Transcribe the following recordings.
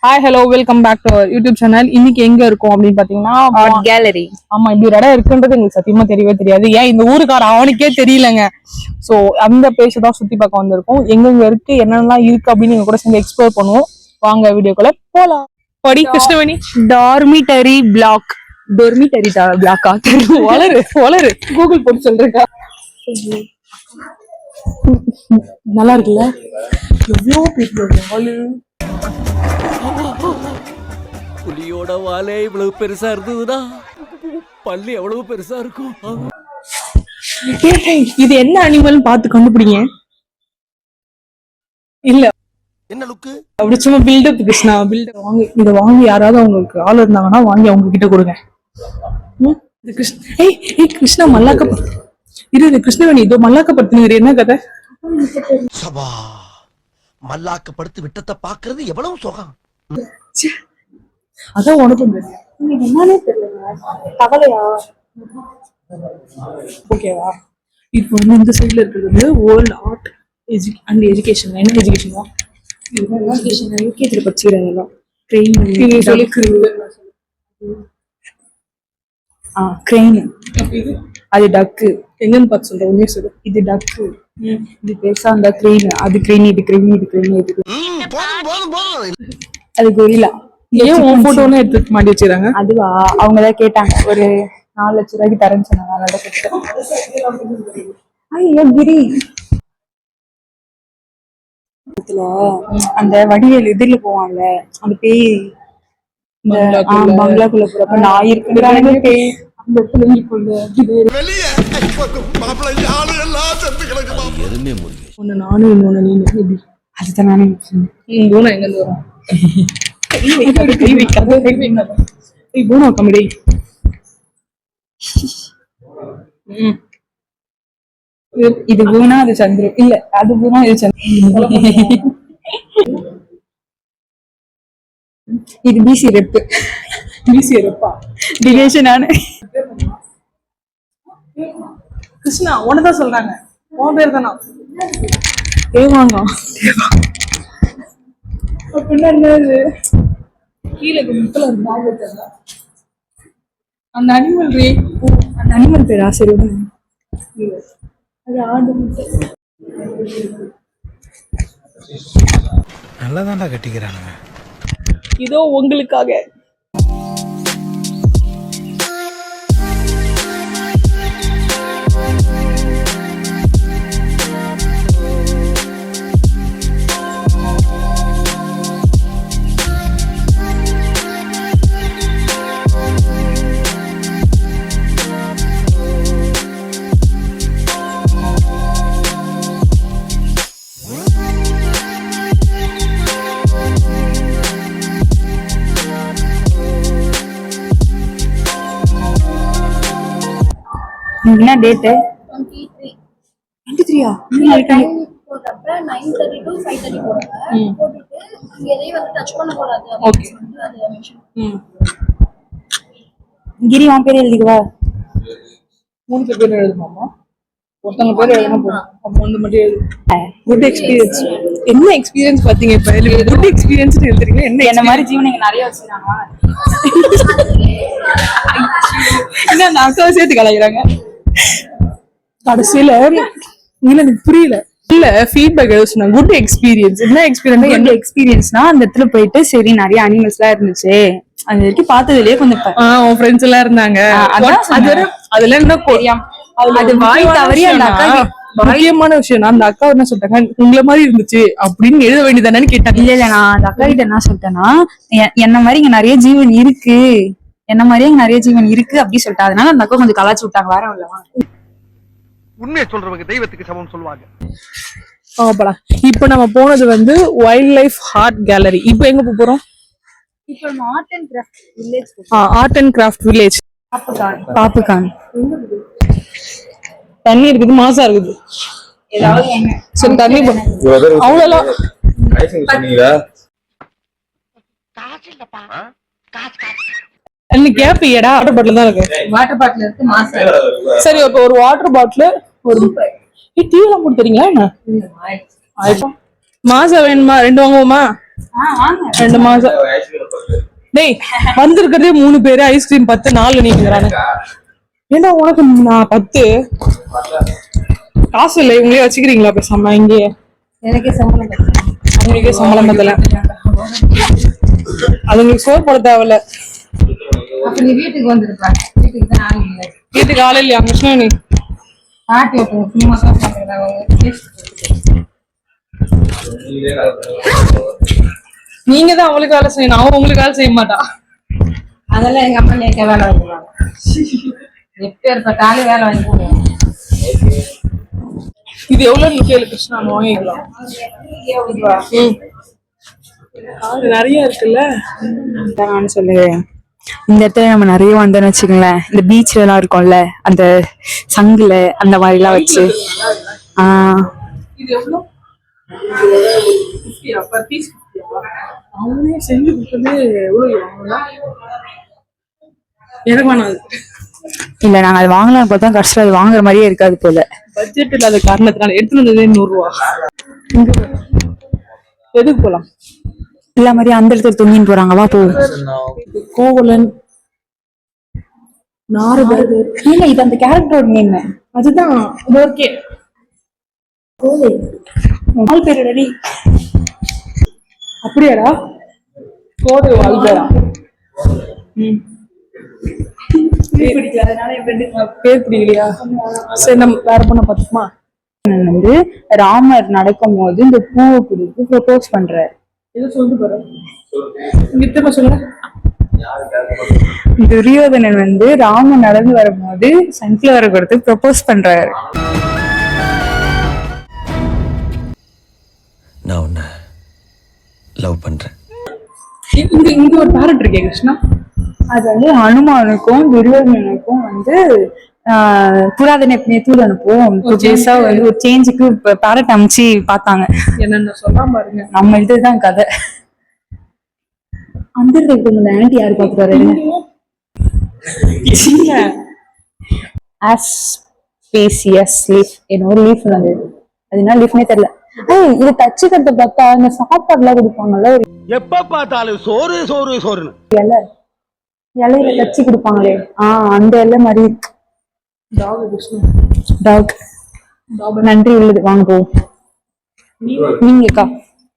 Hi hello welcome back to YouTube channel. இன்னைக்கு எங்க இருக்கும் அப்படின்னு பாத்தீங்கன்னா ஆர்ட் கேலரி. ஆமா, இப்படி ஒரு இடம் இருக்குன்றது எங்களுக்கு சத்தியமா தெரியவே தெரியாது. ஏன் இந்த ஊருக்கார அவனுக்கே தெரியலங்க. சோ அந்த பிளேஸ் தான் சுத்தி பார்க்க வந்திருக்கோம். எங்கெங்க இருக்கு, என்னென்னலாம் இருக்கு அப்படின்னு எங்க கூட சேர்ந்து எக்ஸ்ப்ளோர் பண்ணுவோம். வாங்க வீடியோக்குள்ள போலாம். படி கிருஷ்ணவேணி. Dormitory block. டொர்மிட்டரி பிளாக்கா? வளரு வளரு, கூகுள் போட்டு சொல்றேக்கா. நல்லா இருக்குல்ல? எவ்வளோ பெரிய புலியோட வாலே இவ்வளவு பெருசா இருந்ததுன்னா பள்ளி எவ்வளவு பெருசா இருக்கும். இது என்ன அனிமல் பார்த்து கண்டுபிடிங்க. இல்ல என்ன லுக்கு அப்படி சும்மா பில்டப் கிருஷ்ணா, பில்டப். வாங்க, இதை வாங்கி யாராவது அவங்களுக்கு ஆள் இருந்தாங்கன்னா வாங்கி அவங்க கிட்ட கொடுங்க. கிருஷ்ணா மல்லாக்க இது கிருஷ்ணவேணி இதோ மல்லாக்கப்படுத்தினது என்ன கதை? சபா மல்லாக்கப்படுத்து விட்டத்தை பாக்குறது எவ்வளவு சுகம். அதான் உனக்கு என்னன்னே தெரியல. கவலையா? ஓகேவா? இப்போ வந்து இந்த சைட்ல இருக்கிறது வந்து வேர்ல்ட் ஆர்ட் அண்ட் எஜுகேஷன். என்ன எஜுகேஷனா? எஜுகேஷன் யூகேஜில படிச்சுக்கிறாங்க. கிரெயின். அது டக்கு. எங்கன்னு பார்த்து சொல்றேன், உண்மையை சொல்லு. இது டக்கு, இது பெருசா அந்த கிரெயின். அது கிரெயின், இது கிரெயின், இது கிரெயின், இது அது கொரிலா. ஏன் உன் போட்டோன்னு எடுத்து மாட்டி வச்சுக்கிறாங்க? அதுவா, அவங்கதான் கேட்டாங்க. ஒரு 4 லட்சம் ரூபாய்க்கு தரேன்னு சொன்னாங்க. அதனால கொடுத்தேன். ஐயோ கிரி, அந்த வடிவேல் எதிரில போவான்ல அந்த பேய், பங்களாக்குள்ள போறப்ப நான் இருக்கிறாங்க பேய் அந்த இடத்துல ஒன்னு நானும் இன்னொன்னு நீங்க. எப்படி? அதுதான் நானே போனா எங்க இருந்து வரும்? போனா கமெடி. இது பூனா, அது சந்திரு. இல்ல அது பூனா, இது சந்திரு. இது பிசி ரெப்பு. பிசி ரெப்பா? டிவேஷன். நானு கிருஷ்ணா உனதான் சொல்றாங்க. உன் பேர் தானா? தேவாங்க. என்னது கீழே முக்கில அந்த அனிமல் ரே, அந்த அனிமல் பேரா? சரி, அது ஆடு முட்டை. நல்லதாண்டா கட்டிக்கிறானுங்க. இதோ உங்களுக்காக. என்ன டேட்? 23. போட்டப்ப 9:30 to 5:30 போடுங்க. போட்டுட்டு எதையும் வந்து டச் பண்ண கூடாது. ஓகே. அது மென்ஷன். கிரி உன் பேர் எழுதிக்குவா. 3 பேர் எழுதுமாமா? ஒருத்தங்க பேர் எழுதணும். அப்ப வந்து மட்டும் எழுது. Good experience. என்ன எக்ஸ்பீரியன்ஸ் பாத்தீங்க? இப்ப குட் எக்ஸ்பீரியன்ஸ் எழுதுறீங்க. என்ன மாதிரி ஜீவன் இங்க நிறைய வச்சிருக்காங்க. என்ன நாக்க சேர்த்து கலைக்கிறாங்க கடைசியில? இல்ல எனக்கு புரியல. இல்ல ஃபீட்பேக் எழுத சொன்னாங்க. Good experience. என்ன எக்ஸ்பீரியன்ஸ்? என்ன எக்ஸ்பீரியன்ஸ்னா அந்த இடத்துல போயிட்டு சரி நிறைய அனிமல்ஸ் எல்லாம் இருந்துச்சு. அது வரைக்கும் பார்த்ததுலயே கொஞ்சம் உன் ஃப்ரெண்ட்ஸ் எல்லாம் இருந்தாங்க. அதுல என்ன தெரியாம அது வாய் தவறி அந்த அக்கா முக்கியமான விஷயம். அந்த அக்கா என்ன சொல்லிட்டாங்க, உங்களை மாதிரி இருந்துச்சு அப்படின்னு எழுத வேண்டியதானு கேட்டாங்க. இல்ல நான் அந்த அக்கா கிட்ட என்ன சொல்லிட்டேன்னா, என்ன மாதிரி இங்க நிறைய ஜீவன் இருக்கு, என்ன மாதிரியே இங்க நிறைய ஜீவன் இருக்கு அப்படி சொல்லிட்டா. அதனால அந்த அக்கா கொஞ்சம் கலாச்சு விட்டாங்க. வேற இல்லவா? உண்மையை சொல்றவங்க தெய்வத்துக்கு சமம் சொல்லுவாங்க. இப்ப நம்ம போனது வந்து வைல்ட் லைஃப் ஆர்ட் கேலரி. இப்ப எங்க போறோம்? இப்ப art and craft village. Art and craft village. பாப்புகான். தண்ணி இருக்குது, மாசா இருக்குது. சரி தண்ணி அவ்வளவுதான். கேப்பியடா? வாட்டர் பாட்டில் தான் இருக்கு. வாட்டர் பாட்டில் இருக்கு, மாசா. சரி, அப்ப ஒரு வாட்டர் பாட்டில் ஒரு டீ எல்லாம் போட்டு தரீங்களா? என்ன மாசா வேணுமா? 2 வாங்குவோமா? வாங்க. 2 மாசம். டேய் வந்திருக்கிறதே 3 பேரு, ஐஸ்கிரீம் 10 4 நீங்கிறானு. ஏன்னா உனக்கு நான் 10 காசு இல்லை, இவங்களே வச்சுக்கிறீங்களா பேசாம? இங்கே எனக்கே சம்பளம் அவங்களுக்கே சம்பளம் பத்தல, அதுங்களுக்கு சோறு போட தேவையில்ல. அப்ப நீ வீட்டுக்கு வந்துருப்பாங்க. வீட்டுக்கு தான் ஆள் இல்லை. வீட்டுக்கு ஆள் இல்லையா கிருஷ்ணா? நீ பாட்டி விட்டுருங்க. சும்மா தான் சாப்பிடுறாங்க. நீங்க தான் அவங்களுக்கு வேலை செய்யணும், அவன் உங்களுக்கு வேலை செய்ய மாட்டா. அதெல்லாம் எங்க அம்மா நேக்க வேலை வாங்கிடுவாங்க. எப்பேற்பட்டாலும் வேலை வாங்கிடுவாங்க. இது எவ்வளவு கேளு கிருஷ்ணா, வாங்கிக்கலாம். அது நிறைய இருக்குல்ல. நான் சொல்லுவேன், இந்த இடத்துல நம்ம நிறைய வந்தோம்னு வச்சுக்கோங்களேன். இந்த பீச்ல எல்லாம் இருக்கும்ல, அந்த சங்குல அந்த மாதிரி எல்லாம் வச்சு இது எவ்வளவு? 50 per piece 50. அவனே செஞ்சு கொடுத்தது எவ்வளவு வாங்கல? எனக்கு வேணாம் அது. இல்ல, நாங்க அது வாங்கலாம் பார்த்தா கஷ்டம், அது வாங்குற மாதிரியே இருக்காது போல. பட்ஜெட் இல்லாத காரணத்தினால எடுத்துட்டு வந்ததே 100 ரூபா. எதுக்கு போலாம்? எல்லா மாதிரியும் அந்த இடத்துல தொங்கின்னு போறாங்க. வா போ. கோவலன் நாரதர். இல்ல, இது அந்த கேரக்டரோட நேம். அதுதான் இது. ஓகே ஆள் பேரு ரெடி. அப்படியாடா? கோதை ஆள் பேரா? பேர் பிடிக்கலையா? சரி, நம்ம வேற பண்ண பார்த்துக்குமா? வந்து ராமர் நடக்கும் போது இந்த பூவை கொடுத்து ப்ரொபோஸ் பண்றாரு. எது சொல்லிட்டு போற? இங்க சொல்லுங்க. துரியோதனன் வந்து ராமன் நடந்து வரும்போது சன்ஃபிளவரை கொடுத்து ப்ரொபோஸ் பண்றாரு. நான் உன்னை லவ் பண்றேன். இங்க ஒரு பேரட் இருக்கே கிருஷ்ணா. அது வந்து ஹனுமானுக்கும் துரியோதனனுக்கும் வந்து புராதன தூள் அனுப்புவோம். புதுசா வந்து ஒரு சேஞ்சுக்கு பேரட் அமைச்சு பார்த்தாங்க. என்னென்ன சொல்றா பாருங்க. நம்ம இதுதான் கதை. அந்த இடத்துல ஆன்டி யாரு பார்த்துட்டு வரீங்க? ஆஸ்பேசியஸ் லீஃப், என்னோட லீஃப் அது என்ன லீஃப்னே தெரியல. இது தச்சுக்கிறத பார்த்தா இந்த சாப்பாடுலாம் கொடுப்பாங்கல்ல, ஒரு எப்ப பார்த்தாலும் சோறு சோறு சோறுன்னு இலை, இலையில தச்சு கொடுப்பாங்களே, அந்த இலை மாதிரி. டாக் நன்றி உள்ளது. வாங்க போ. நீங்கக்கா?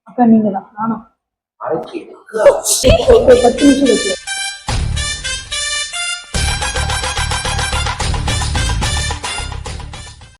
அக்கா நீங்க தான். நானும் 10 நிமிஷம் வச்சு